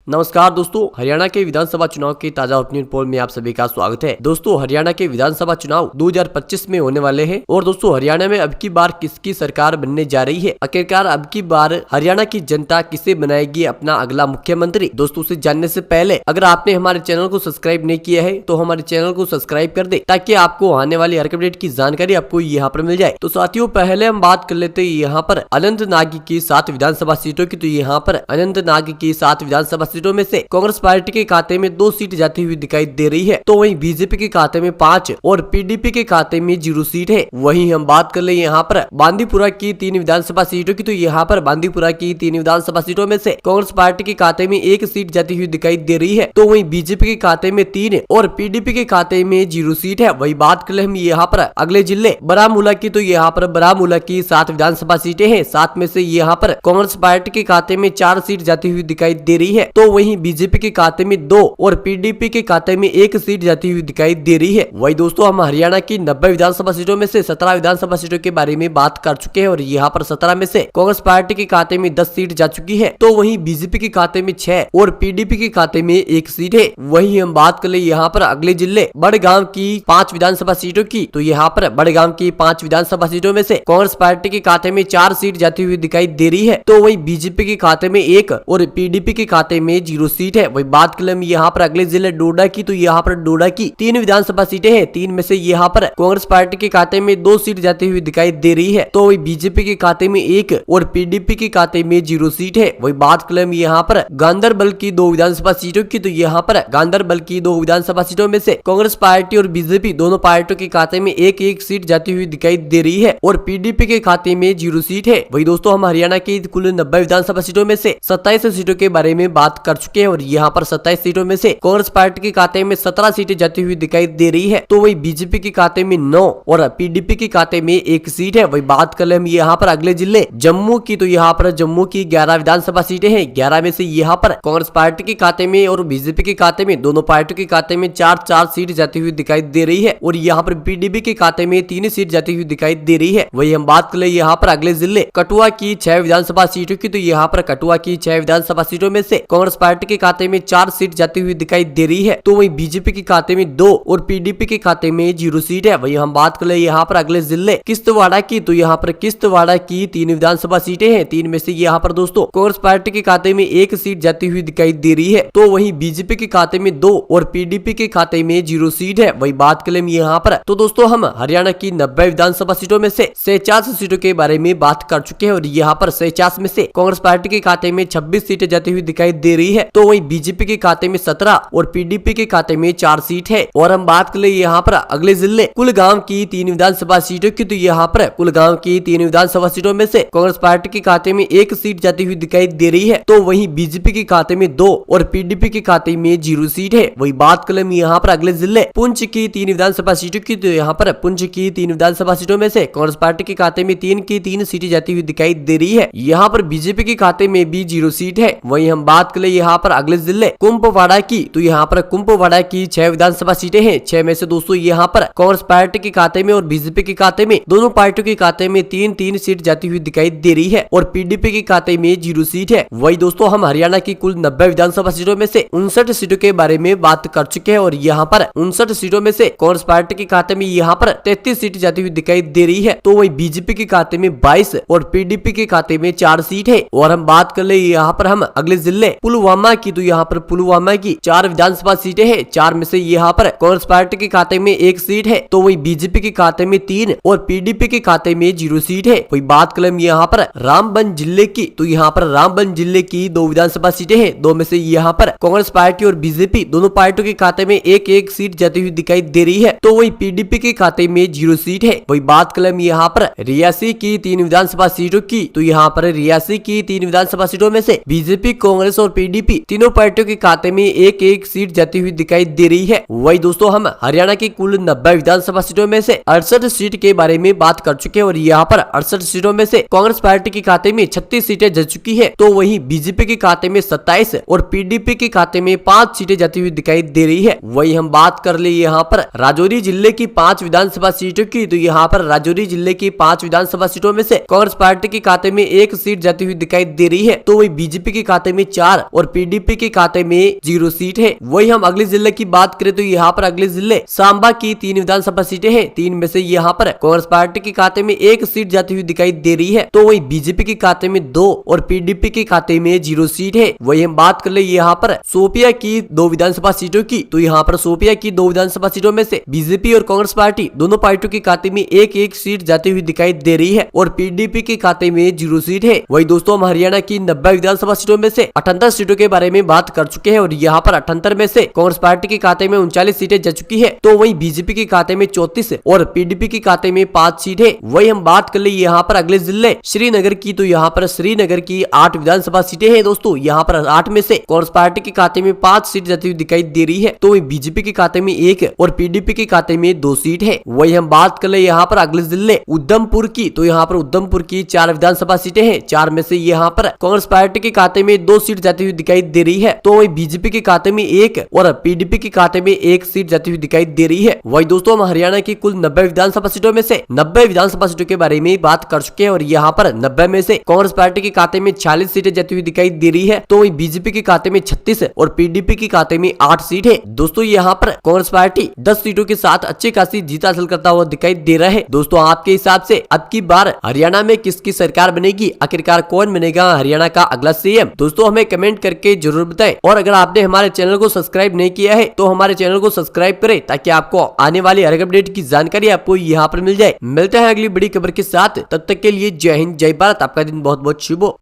नमस्कार दोस्तों, हरियाणा के विधानसभा चुनाव के ताजा ओपिनियन पोल में आप सभी का स्वागत है। दोस्तों, हरियाणा के विधानसभा चुनाव 2025 में होने वाले हैं और दोस्तों हरियाणा में अब की बार किसकी सरकार बनने जा रही है। आखिरकार अब की बार हरियाणा की जनता किसे बनाएगी अपना अगला मुख्यमंत्री। दोस्तों, उसे जानने से पहले अगर आपने हमारे चैनल को सब्सक्राइब नहीं किया है तो हमारे चैनल को सब्सक्राइब कर दे ताकि आपको आने वाली हर अपडेट की जानकारी आपको यहाँ पर मिल जाए। तो साथियों, पहले हम बात कर लेते हैं यहाँ पर अनंतनाग की 7 विधानसभा सीटों की। तो यहाँ पर अनंतनाग की 7 विधानसभा सीटों में से कांग्रेस पार्टी के खाते में 2 सीट जाती हुई दिखाई दे रही है, तो वहीं बीजेपी के खाते में 5 और पीडीपी के खाते में 0 सीट है। वहीं हम बात कर ले यहाँ पर बांदीपुरा की 3 विधानसभा सीटों की। तो यहाँ पर बांदीपुरा की 3 विधानसभा सीटों में से कांग्रेस पार्टी के खाते में 1 सीट जाती हुई दिखाई दे रही है, तो वहीं बीजेपी के खाते में 3 और पीडीपी के खाते में 0 सीट है। वही बात कर ले हम यहाँ पर अगले जिले बारामूला की। तो यहाँ पर बारामूला की 7 विधानसभा सीटें हैं, 7 में से यहाँ पर कांग्रेस पार्टी के खाते में 4 सीट जाती हुई दिखाई दे रही है, तो वहीं बीजेपी के खाते में 2 और पीडीपी के खाते में 1 सीट जाती हुई दिखाई दे रही है। वही दोस्तों, हम हरियाणा की 90 विधानसभा सीटों में से 17 विधानसभा सीटों के बारे में बात कर चुके हैं और यहाँ पर 17 में से कांग्रेस पार्टी के खाते में 10 सीट जा चुकी है, तो वहीं बीजेपी के खाते में 6 और पीडीपी के खाते में 1 सीट है। वहीं हम बात कर ले यहाँ पर अगले जिले बड़गांव की 5 विधानसभा सीटों की। तो यहाँ पर बड़गांव की 5 विधानसभा सीटों में से कांग्रेस पार्टी के खाते में 4 सीट जाती हुई दिखाई दे रही है, तो वहीं बीजेपी के खाते में 1 और पीडीपी के खाते में 0 सीट है। वही बात कर ले यहाँ पर अगले जिले डोडा की। तो यहाँ पर डोडा की 3 विधानसभा सीटें हैं, 3 में से यहाँ पर कांग्रेस पार्टी के खाते में 2 सीट जाती हुई दिखाई दे रही है, तो वही बीजेपी के खाते में 1 और पीडीपी के खाते में 0 सीट है। वही बात कर ले यहाँ पर गांधरबल की 2 विधानसभा सीटों की। तो यहाँ पर गांधरबल की 2 विधानसभा सीटों में से कांग्रेस पार्टी और बीजेपी दोनों पार्टियों के खाते में 1-1 सीट जाती हुई दिखाई दे रही है और पीडीपी के खाते में 0 सीट है। वही दोस्तों, हम हरियाणा की कुल 90 विधानसभा सीटों में से 27 सीटों के बारे में बात कर चुके हैं और यहाँ पर 27 सीटों में से कांग्रेस पार्टी के खाते में 17 सीटें जाती हुई दिखाई दे रही है, तो वही बीजेपी के खाते में 9 और पीडीपी के खाते में 1 सीट है। वही बात कर ले हम यहाँ पर अगले जिले जम्मू की। तो यहाँ पर जम्मू की 11 विधानसभा सीटें हैं, 11 में से यहाँ पर कांग्रेस पार्टी के खाते में और बीजेपी के खाते में दोनों पार्टियों के खाते में 4-4 सीट जाती हुई दिखाई दे रही है और यहाँ पर पीडीपी के खाते में 3 सीट जाती हुई दिखाई दे रही है। वही हम बात कर ले यहाँ पर अगले जिले कठुआ की 6 विधानसभा सीटों की। तो यहाँ पर कठुआ की 6 विधानसभा सीटों में से कांग्रेस पार्टी के खाते में 4 सीट जाती हुई दिखाई दे रही है, तो वही बीजेपी के खाते में 2 और पीडीपी के खाते में 0 सीट है। वही हम बात कर ले यहाँ पर अगले जिले किश्तवाड़ा की। तो यहाँ पर किश्तवाड़ा की 3 विधानसभा सीटें हैं, 3 में से यहाँ पर दोस्तों कांग्रेस पार्टी के खाते में 1 सीट जाती हुई दिखाई दे रही है, तो वही बीजेपी के खाते में 2 और पीडीपी के खाते में 0 सीट है। वही बात कर ले यहाँ पर तो दोस्तों हम हरियाणा की 90 विधानसभा सीटों में से 46 सीटों के बारे में बात कर चुके हैं और यहाँ पर 46 में से कांग्रेस पार्टी के खाते में 26 सीटें जाती हुई दिखाई दे रही है, तो वही बीजेपी के खाते में 17 और पीडीपी के खाते में 4 सीट है। और हम बात कर ले यहाँ पर अगले जिले कुलगांव की 3 विधानसभा सीटों की। तो यहाँ पर कुलगांव की 3 विधानसभा सीटों में से कांग्रेस पार्टी के खाते में 1 सीट जाती हुई दिखाई दे रही है, तो वही बीजेपी के खाते में 2 और पीडीपी के खाते में 0 सीट है। वही बात कर ले यहाँ पर अगले जिले पुंछ की 3 विधानसभा सीटों की। तो यहाँ पर पुंछ की 3 विधानसभा सीटों में से कांग्रेस पार्टी के खाते में 3 की 3 सीटें जाती हुई दिखाई दे रही है, यहाँ पर बीजेपी के खाते में भी 0 सीट है। वही हम बात कर ले यहाँ पर अगले जिले कुंभवाड़ा की। तो यहाँ पर कुंभवाड़ा की 6 विधानसभा सीटें हैं, 6 में से दोस्तों यहाँ पर कांग्रेस पार्टी के खाते में और बीजेपी के खाते में दोनों पार्टियों के खाते में 3-3 सीट जाती हुई दिखाई दे रही है और पीडीपी के खाते में 0 सीट है। वही दोस्तों, हम हरियाणा की कुल 90 विधानसभा सीटों में से 59 सीटों के बारे में बात कर चुके हैं और यहाँ पर 59 सीटों में से कांग्रेस पार्टी के खाते में यहाँ पर 33 सीट जाती हुई दिखाई दे रही है, तो वही बीजेपी के खाते में 22 और पीडीपी के खाते में 4 सीट है। और हम बात कर ले यहाँ पर हम अगले जिले पुलवामा की। तो यहाँ पर पुलवामा की 4 विधानसभा सीटें हैं, 4 में से यहाँ पर कांग्रेस पार्टी के खाते में 1 सीट है, तो वही बीजेपी के खाते में 3 और पीडीपी के खाते में 0 सीट है। वही बात कर ले यहाँ पर रामबन जिले की। तो यहाँ पर रामबन जिले की 2 विधानसभा सीटें हैं, 2 में से यहाँ पर कांग्रेस पार्टी और बीजेपी दोनों पार्टियों के खाते में 1-1 सीट जाती हुई दिखाई दे रही है, तो वही पीडीपी के खाते में 0 सीट है। वही बात कर ले यहाँ पर रियासी की 3 विधानसभा सीटों की। तो यहाँ पर रियासी की 3 विधानसभा सीटों में से बीजेपी, कांग्रेस और पीडीपी तीनों पार्टियों के खाते में 1-1 सीट जाती हुई दिखाई दे रही है। वही दोस्तों, हम हरियाणा की कुल 90 विधानसभा सीटों में से 68 सीट के बारे में बात कर चुके हैं और यहाँ पर 68 सीटों में से कांग्रेस पार्टी के खाते में 36 सीटें जा चुकी है, तो वही बीजेपी के खाते में 27 और पीडीपी के खाते में 5 सीटें जाती हुई दिखाई दे रही है। वही हम बात कर ले यहाँ पर राजौरी जिले की 5 विधानसभा सीटों की। तो यहाँ पर राजौरी जिले की 5 विधानसभा सीटों में से कांग्रेस पार्टी के खाते में 1 सीट जाती हुई दिखाई दे रही है, तो वही बीजेपी के खाते में 4 और पीडीपी के खाते में 0 सीट है। वही हम अगले जिले की बात करें तो यहाँ पर अगले जिले सांबा की 3 विधानसभा सीटें हैं। 3 में से यहाँ पर कांग्रेस पार्टी के खाते में 1 सीट जाती हुई दिखाई दे रही है, तो वही बीजेपी के खाते में 2 और पीडीपी के खाते में 0 सीट है। वही हम बात कर ले यहाँ पर शोपिया की 2 विधानसभा सीटों की, तो यहाँ पर शोपिया की 2 विधानसभा सीटों में से बीजेपी और कांग्रेस पार्टी दोनों पार्टियों के खाते में 1-1 सीट जाती हुई दिखाई दे रही है और पीडीपी के खाते में 0 सीट है। वही दोस्तों हम हरियाणा की 90 विधानसभा सीटों में से 78 सीटों के बारे में बात कर चुके हैं और यहाँ पर 78 में से कांग्रेस पार्टी के खाते में 39 सीटें जा चुकी है, तो वही बीजेपी के खाते में 34 और पीडीपी के खाते में 5 सीट है। वही हम बात कर ले यहाँ पर अगले जिले श्रीनगर की, तो यहाँ पर श्रीनगर की 8 विधानसभा सीटें हैं दोस्तों। यहाँ पर 8 में से कांग्रेस पार्टी के खाते में 5 सीट जाती हुई दिखाई दे रही है, तो वही बीजेपी के खाते में 1 और पीडीपी के खाते में 2 सीट है। वही हम बात कर ले यहाँ पर अगले जिले उधमपुर की, तो यहाँ पर उधमपुर की 4 विधानसभा सीटें हैं। 4 में से यहाँ पर कांग्रेस पार्टी के खाते में 2 सीट जाती हुई दिखाई दे रही है, तो वही बीजेपी के खाते में 1 और पीडीपी के खाते में 1 सीट जाती हुई दिखाई दे रही है। वही दोस्तों हम हरियाणा की कुल 90 विधानसभा सीटों में से 90 विधानसभा सीटों के बारे में बात कर चुके हैं और यहाँ पर 90 में से कांग्रेस पार्टी के खाते में 46 सीटें जाती हुई दिखाई दे रही है, तो वही बीजेपी के खाते में 36 और पीडीपी के खाते में 8 सीट है। दोस्तों यहाँ पर कांग्रेस पार्टी 10 सीटों के साथ अच्छी खासी जीत हासिल करता हुआ दिखाई दे रहा है। दोस्तों आपके हिसाब से अब की बार हरियाणा में किसकी सरकार बनेगी, आखिरकार कौन बनेगा हरियाणा का अगला सीएम? दोस्तों हमें कमेंट करके जरूर बताएं और अगर आपने हमारे चैनल को सब्सक्राइब नहीं किया है तो हमारे चैनल को सब्सक्राइब करें ताकि आपको आने वाली हर अपडेट की जानकारी आपको यहाँ पर मिल जाए। मिलते हैं अगली बड़ी खबर के साथ, तब तक के लिए जय हिंद जय भारत। आपका दिन बहुत बहुत शुभ हो।